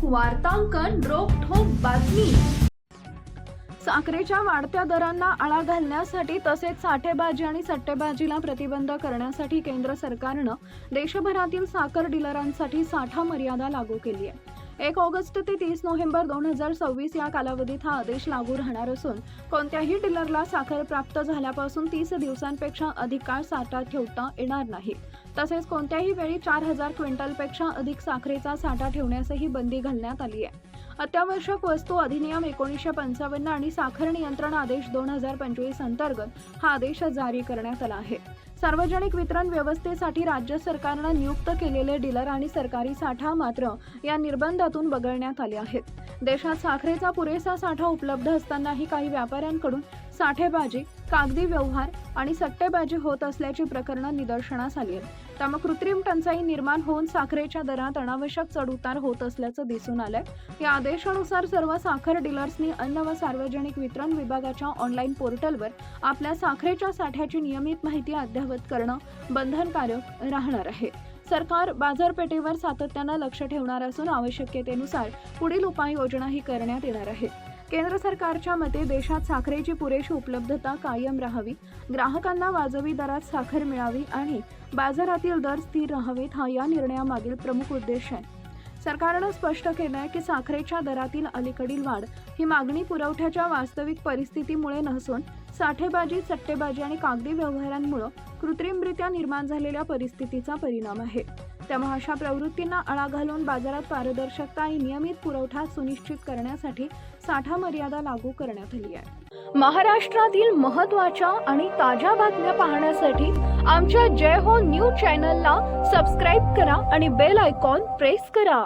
वार्तांकन रोखठोक बातमी। साखरेच्या वाढत्या दरांना आळा घालण्यासाठी तसेच साठेबाजी आणि सट्टेबाजीला प्रतिबंध करण्यासाठी केंद्र सरकारनं देशभरातील साखर डीलरांसाठी साठा मर्यादा लागू केली आहे। 1 ऑगस्ट ते 30 नोव्हेंबर 2026 या कालावधीत हा आदेश लागू राहणार असून कोणत्याही डीलरला साखर प्राप्त झाल्यापासून 30 दिवसांपेक्षा अधिक काळ साठा ठेवता येणार नाही। तसेच कोणत्याही वेळी 4000 क्विंटलपेक्षा अधिक साखरेचा साठा ठेवण्यासही बंदी घालण्यात आली आहे। अत्यावश्यक वस्तू अधिनियम 1955 आणि साखर नियंत्रण आदेश 2025 अंतर्गत हा आदेश जारी करण्यात आला आहे। सार्वजनिक वितरण व्यवस्थेसाठी राज्य सरकारने नियुक्त केलेले डीलर आणि सरकारी साठा मात्र या निर्बंधातून वगळण्यात आले आहेत। देशात साखरेचा पुरेसा साठा उपलब्ध असतानाही काही व्यापाऱ्यांकडून साठेबाजी, कागदी व्यवहार आणि सट्टेबाजी होत असल्याची प्रकरणं निदर्शनास आली आहेत। त्यामुळे कृत्रिम टंचाई निर्माण होऊन साखरेच्या दरात अनावश्यक चढउतार होत असल्याचं दिसून आलंय। या आदेशानुसार सर्व साखर डीलर्सनी अन्न व सार्वजनिक वितरण विभागाच्या ऑनलाईन पोर्टलवर आपल्या साखरेच्या साठ्याची नियमित माहिती अद्ययावत करणं बंधनकारक राहणार आहे। सरकार बाजारपेठेवर सातत्यानं लक्ष ठेवणार असून आवश्यकतेनुसार पुढील उपाययोजनाही करण्यात येणार आहेत। केंद्र सरकारच्या मते देशात साखरेची पुरेशी उपलब्धता कायम राहावी, ग्राहकांना वाजवी दरात साखर मिळावी आणि बाजारातील दर स्थिर राहावेत हा या निर्णयामागील प्रमुख उद्देश आहे। सरकारनं स्पष्ट केलं आहे की साखरेच्या दरातील अलीकडील वाढ ही मागणी पुरवठ्याच्या वास्तविक परिस्थितीमुळे नसून साठेबाजी, सट्टेबाजी आणि कागदी व्यवहारांमुळे कृत्रिमरित्या निर्माण झालेल्या परिस्थितीचा परिणाम आहे। त्यामुळे अशा प्रवृत्तींना आळा घालून बाजारात पारदर्शकता आणि नियमित पुरवठा सुनिश्चित करण्यासाठी साठा मर्यादा लागू करण्यात आली आहे। महाराष्ट्रातील महत्त्वाच्या आणि ताज्या बातम्या पाहण्यासाठी आमच्या जय हो न्यूज चॅनलला सबस्क्राईब करा आणि बेल आयकॉन प्रेस करा।